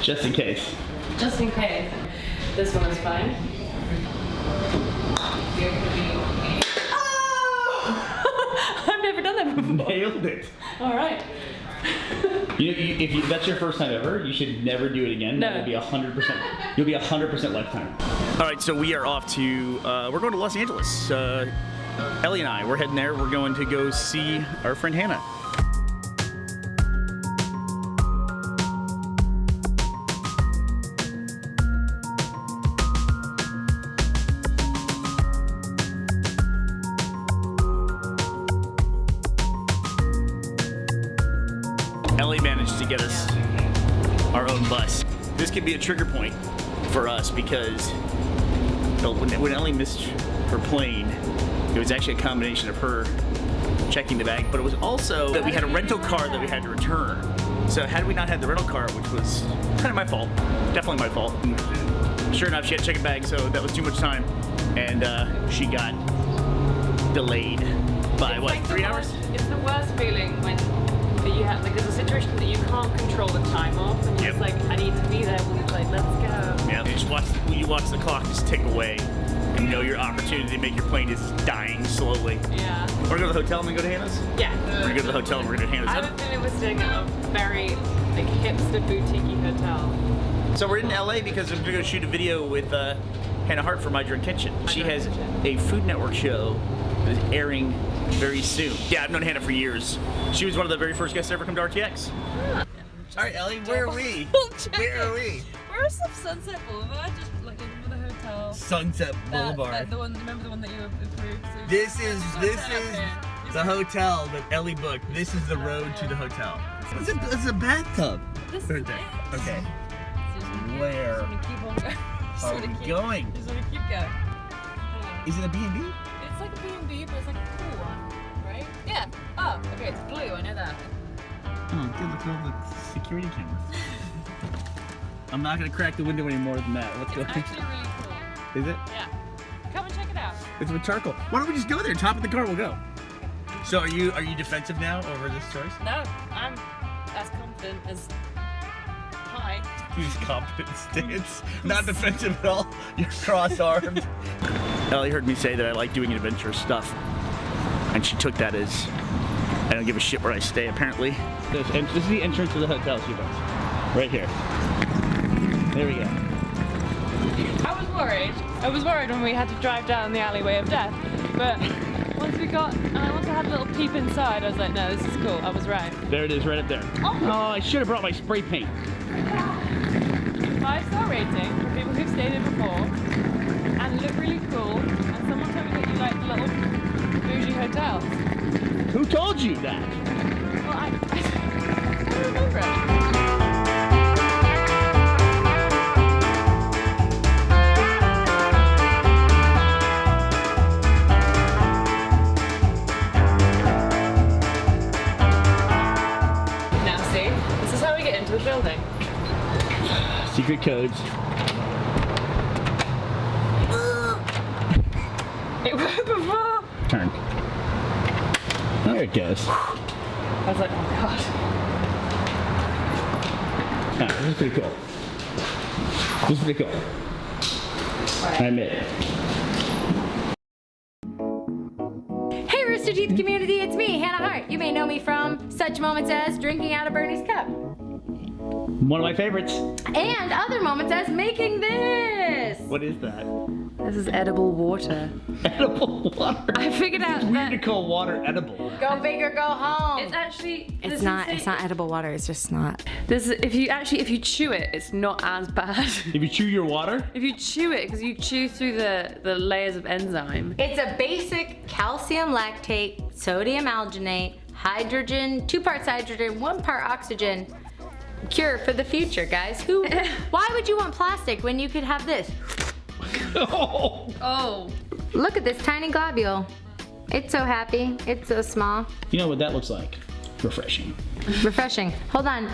Just in case. Just in case. This one is fine. Oh! I've never done that before. Nailed it. All right. If that's your first time ever, you should never do it again. No. That will be 100%. You'll be 100% lifetime. All right, so we are off to. We're going to Los Angeles. Ellie and I, we're heading there. We're going to go see our friend Hannah. Ellie managed to get us our own bus. This could be a trigger point for us because when Ellie missed her plane, it was actually a combination of her checking the bag, but it was also that we had a rental car that we had to return. So had we not had the rental car, which was kind of my fault, definitely my fault. And sure enough, she had to check a bag, so that was too much time, and she got delayed by what, like 3 hours? It's the worst feeling when you have, like, there's a situation that you can't control the time of, and you're just like, I need to be there, and it's like, let's go. Yeah, you watch the clock just tick away, and you know your opportunity to make your plane is dying slowly. Yeah. We're gonna go to the hotel and then go to Hannah's? Yeah. We're gonna go to the hotel and we're gonna go to Hannah's. I have a feeling we're staying at a very, like, hipster boutique hotel. So we're in LA because I'm gonna go shoot a video with Hannah Hart for My Drunk Kitchen. She has a Food Network show that is airing very soon. Yeah, I've known Hannah for years. She was one of the very first guests to ever come to RTX. Ah. All right, Ellie, where are we? Where are we? We're off Sunset Boulevard, just like looking for the hotel. Sunset Boulevard. The one, remember the one that you approved? So This is the hotel that Ellie booked. This is the road to the hotel. It's a bathtub. This Right is there. it. Okay. So Where Just wanna keep on going. Just are wanna we keep- going? Just wanna keep going. Is it a B&B? It's like a B&B, but it's like a cool one, right? Yeah. Oh, okay, it's blue, I know that. Oh, good. Look at all the security cameras. I'm not gonna crack the window any more than that. Let's go. It's actually really cool. Is it? Yeah. Come and check it out. It's with charcoal. Why don't we just go there? Top of the car, we'll go. So are you defensive now over this choice? No, I'm as confident as hi. Who's confident stance? Not defensive at all. You're cross-armed. Ellie heard me say that I like doing adventurous stuff, and she took that as I don't give a shit where I stay. Apparently, this is the entrance to the hotel, sweethearts. Right here. There we go. I was worried when we had to drive down the alleyway of death, but once I had a little peep inside, I was like, no, this is cool. I was right. There it is, right up there. Oh, I should have brought my spray paint. 5-star rating for people who've stayed here before and look really cool. And someone told me that you like the little bougie hotels. Who told you that? Well, I don't remember it. Now see, this is how we get into the building. Secret codes. It worked before. Turn. There it goes. I was like, oh god. Ah, this is pretty cool. This is pretty cool. I admit it. Hey Rooster Teeth community, it's me, Hannah Hart. You may know me from such moments as drinking out of Burnie's cup. One of my favorites. And other moments as making this. What is that? This is edible water. Edible water. I figured out Weird that to call water edible. Go big or go home. it's actually It's not edible water, it's just not. This is, if you chew it, it's not as bad. If you chew your water, If you chew it, because you chew through the layers of enzyme. It's a basic calcium lactate, sodium alginate, hydrogen, 2 parts hydrogen, 1 part oxygen. Cure for the future, guys. Why would you want plastic when you could have this? Oh. Look at this tiny globule. It's so happy. It's so small. you know what that looks like? Refreshing. Refreshing. Hold on.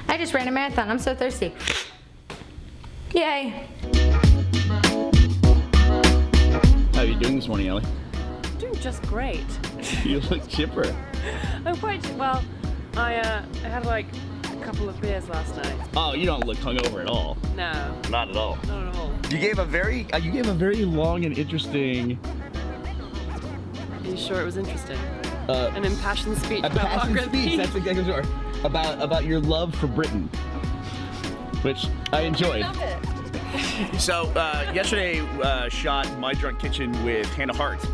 I just ran a marathon. I'm so thirsty. Yay. How are you doing this morning, Ellie? I'm doing just great. You look chipper. I'm quite well. I had like a couple of beers last night. Oh, you don't look hungover at all. No, Not at all. not at all. You gave a very long and interesting Are you sure it was interesting? uh, An impassioned speech a about passion Margaret speech. Mead. That's exactly what about your love for Britain, which I enjoyed. Love it. So yesterday, shot My Drunk Kitchen with Hannah Hart,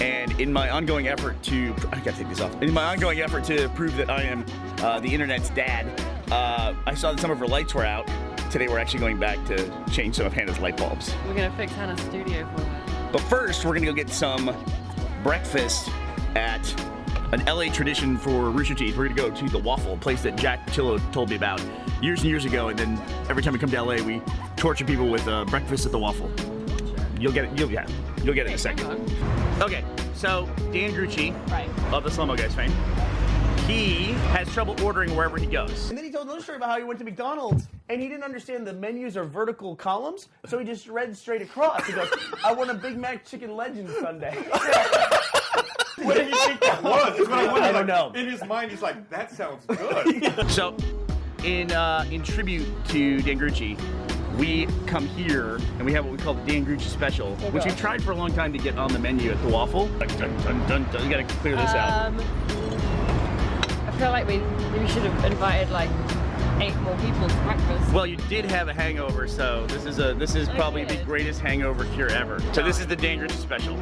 and in my ongoing effort to prove that I am the internet's dad, I saw that some of her lights were out. Today we're actually going back to change some of Hannah's light bulbs. We're gonna fix Hannah's studio for her. But first, we're gonna go get some breakfast at an LA tradition for Rooster Teeth. We're gonna go to the Waffle, a place that Jack Patillo told me about years and years ago, and then every time we come to LA, we torture people with breakfast at the Waffle. You'll get it. You'll get it in a second. Okay, so Dan Grucci, Right. of the Slow-Mo Guys fame, he has trouble ordering wherever he goes. And then he told another story about how he went to McDonald's and he didn't understand the menus are vertical columns, so he just read straight across. He goes, "I want a Big Mac Chicken Legend Sundae." What did you think that was? That's what I wondered. I don't know. In his mind, he's like, that sounds good. So, in tribute to Dan Grucci, we come here and we have what we call the Dan Grucci Special, which we've tried for a long time to get on the menu at the Waffle. Dun, dun, dun, dun. You gotta clear this out. I feel like we should have invited like 8 more people to breakfast. Well, you did have a hangover, so this is probably the greatest hangover cure ever. So this is the Dan Grucci Special.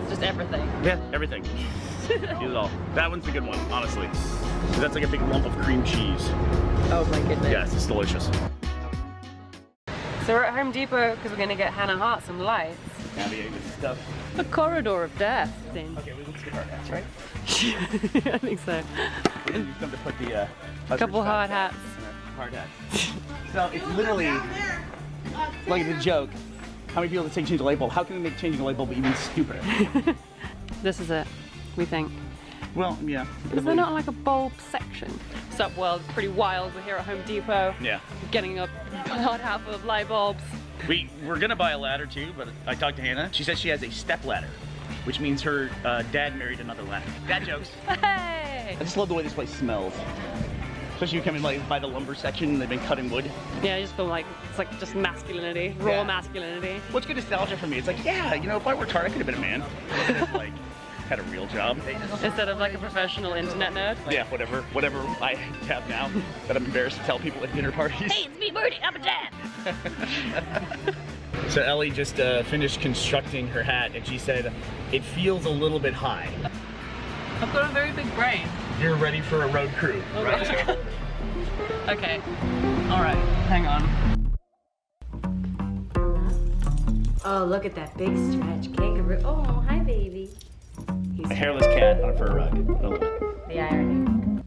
Just everything. Yeah, everything. Use it all. That one's the good one, honestly. 'Cause that's like a big lump of cream cheese. Oh my goodness. Yes, it's delicious. So we're at Home Depot because we're going to get Hannah Hart some lights. Navigating this stuff. A corridor of death, then. Okay, let's get our hats, right? I think so. You come to put the A couple hard hats. Hard hats. So it's literally like the joke. How many people that take change a light bulb? How can we make changing a light bulb even stupider? This is it, we think. Well, yeah. Is there not like a bulb section? Sup world, it's pretty wild. We're here at Home Depot. Yeah. Getting a hot hat full of light bulbs. We're gonna buy a ladder too, but I talked to Hannah. She said she has a step ladder, which means her dad married another ladder. Dad jokes. Hey! I just love the way this place smells. Especially you come in like by the lumber section and they've been cutting wood. Yeah, I just feel like it's like just masculinity, raw Yeah. masculinity. What's good nostalgia for me? It's like, yeah, you know, if I worked hard, I could have been a man. Like, had a real job. Instead of like a professional internet nerd. Yeah, whatever I have now that I'm embarrassed to tell people at dinner parties. Hey, it's me, Burnie. I'm a dad. So Ellie just finished constructing her hat, and she said it feels a little bit high. I've got a very big brain. You're ready for a road crew, right? Okay. All right. Hang on. Oh, look at that big stretch kangaroo. Oh, hi, baby. He's A hairless cat on a fur rug. I love it. the irony.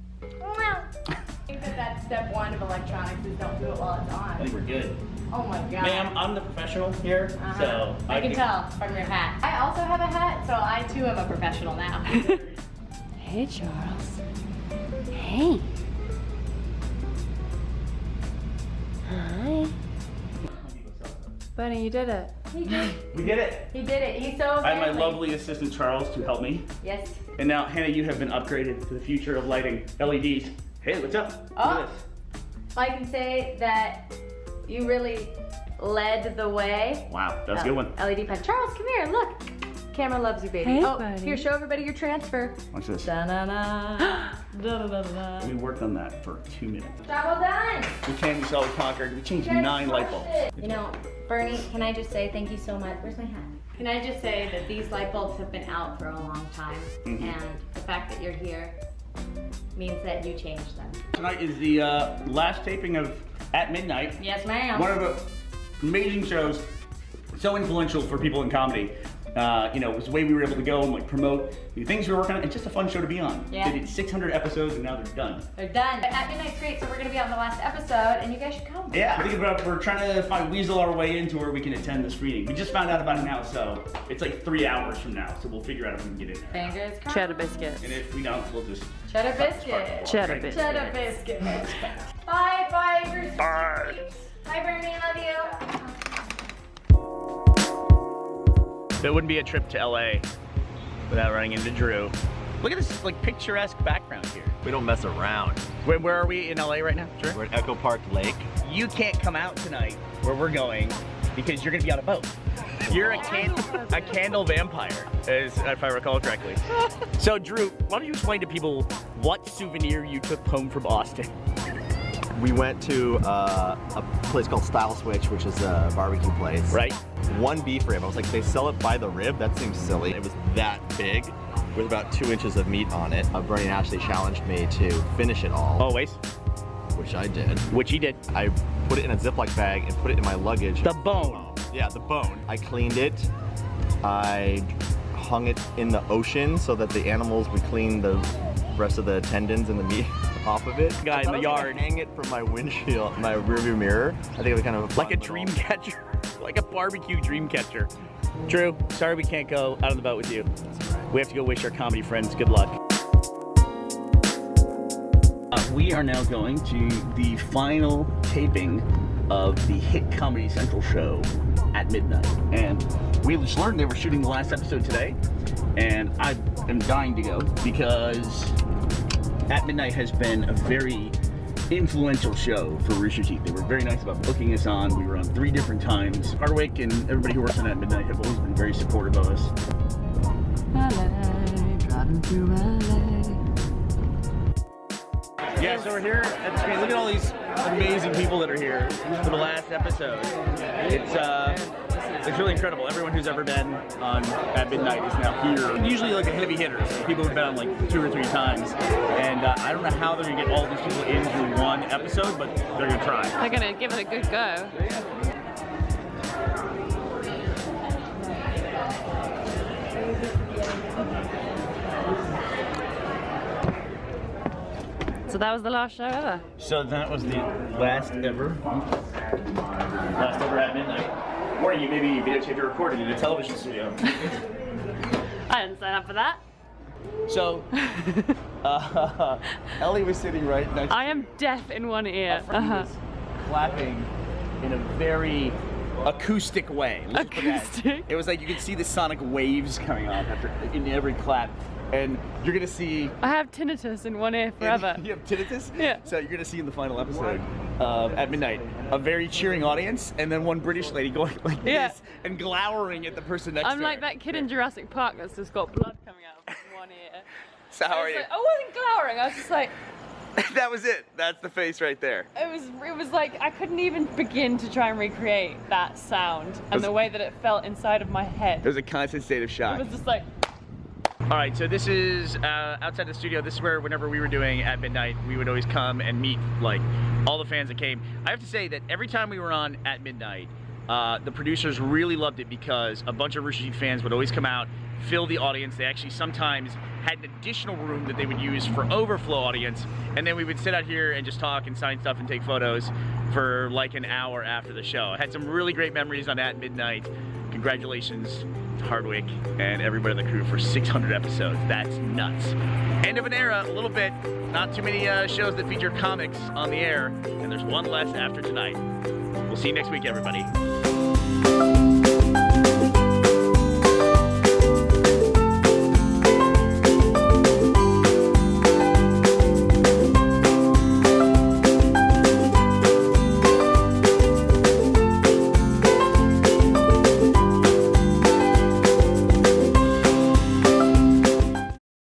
I think that's step 1 of electronics is don't do it while it's I on. think we're good. Oh my god. Ma'am, I'm the professional here, so I can tell from your hat. I also have a hat, so I too am a professional now. Hey, Charles. Hey. Hi. Burnie, you did it. He did. We did it. He did it. He's so I have my manly. lovely assistant Charles to help me. Yes. And now, Hannah, you have been upgraded to the future of lighting, LEDs. Hey, what's up? Look Oh. at this. I can say that you really led the way. Wow, that was a good one. LED pen. Charles, come here. Look. Camera loves you, baby. Hey, oh, buddy. here, show everybody your transfer. Watch this. Da-na-na. Da-da-da-da. We worked on that for 2 minutes. Job well done. We came, we saw, we conquered. We changed You guys 9 light crushed bulbs. it. You know, Burnie, can I just say thank you so much? Where's my hat? Can I just say that these light bulbs have been out for a long time, and the fact that you're here means that you changed them. Tonight is the last taping of At Midnight. Yes, ma'am. One of the amazing shows, so influential for people in comedy. You know, it was the way we were able to go and like promote the things we were working on. It's just a fun show to be on. Yeah. They did 600 episodes and now they're done. They're done. At Midnight's great, so we're gonna be on the last episode, and you guys should come. Yeah, we're trying to weasel our way into where we can attend the screening. We just found out about it now, so it's like 3 hours from now. So we'll figure out if we can get in there. Fingers crossed. Cheddar biscuits. And if we don't, we'll just Cheddar biscuit. Cheddar Right. biscuits. Cheddar biscuit. Bye, bye, Rooster Bye. Teeth. Bye, Burnie. Love you. There wouldn't be a trip to LA without running into Drew. Look at this like picturesque background here. We don't mess around. Where are we in LA right now? Sure. We're at Echo Park Lake. You can't come out tonight where we're going because you're gonna be on a boat. You're a candle vampire, if I recall correctly. So Drew, why don't you explain to people what souvenir you took home from Austin? We went to a place called Style Switch, which is a barbecue place. Right. One beef rib. I was like, they sell it by the rib? That seems silly. It was that big with about 2 inches of meat on it. Burnie and Ashley challenged me to finish it all. Always. Which I did. Which he did. I put it in a Ziploc bag and put it in my luggage. The bone. Yeah, the bone. I cleaned it. I hung it in the ocean so that the animals would clean the rest of the tendons and the meat off of it. Guy in the yard. Hang it from my windshield, my rearview mirror. I think it was kind of like a dream catcher, like a barbecue dream catcher. Drew, sorry we can't go out on the boat with you. We have to go wish our comedy friends good luck. We are now going to the final taping of the hit Comedy Central show at midnight. And we just learned they were shooting the last episode today. And I am dying to go because At Midnight has been a very influential show for Rooster Teeth. They were very nice about booking us on. We were on 3 different times. Hardwick and everybody who works on At Midnight have always been very supportive of us. LA, driving through LA. Yeah, so we're here at the screen. Look at all these amazing people that are here for the last episode. It's really incredible. Everyone who's ever been on At Midnight is now here. Usually like the heavy hitters, people who've been on like 2 or 3 times. And I don't know how they're gonna get all these people in through one episode, but they're gonna try. They're gonna give it a good go. So that was the last show ever. So that was the last ever At Midnight. Or you maybe videotaped or recorded in a television studio. I didn't sign up for that. So, Ellie was sitting right next to I am deaf in one ear. me. Was clapping in a very acoustic way. Let's just put that. Acoustic? It was like you could see the sonic waves coming off in every clap. And you're gonna see. I have tinnitus in one ear forever. You have tinnitus? Yeah. So you're gonna see in the final episode of At Midnight a very cheering audience, and then one British lady going like this and glowering at the person next to her. I'm like that kid in Jurassic Park that's just got blood coming out of one ear. So how are you? Like, I wasn't glowering. I was just like, That was it. That's the face right there. it was like I couldn't even begin to try and recreate that sound and the way that it felt inside of my head. It was a constant state of shock. It was just like. All right, so this is outside the studio. This is where whenever we were doing At Midnight, we would always come and meet like all the fans that came. I have to say that every time we were on At Midnight, the producers really loved it because a bunch of Rooster Teeth fans would always come out, fill the audience. They actually sometimes had an additional room that they would use for overflow audience, and then we would sit out here and just talk and sign stuff and take photos for like an hour after the show. I had some really great memories on At Midnight. Congratulations to Hardwick and everybody on the crew for 600 episodes. That's nuts. End of an era, a little bit. Not too many shows that feature comics on the air, and there's one less after tonight. We'll see you next week, everybody.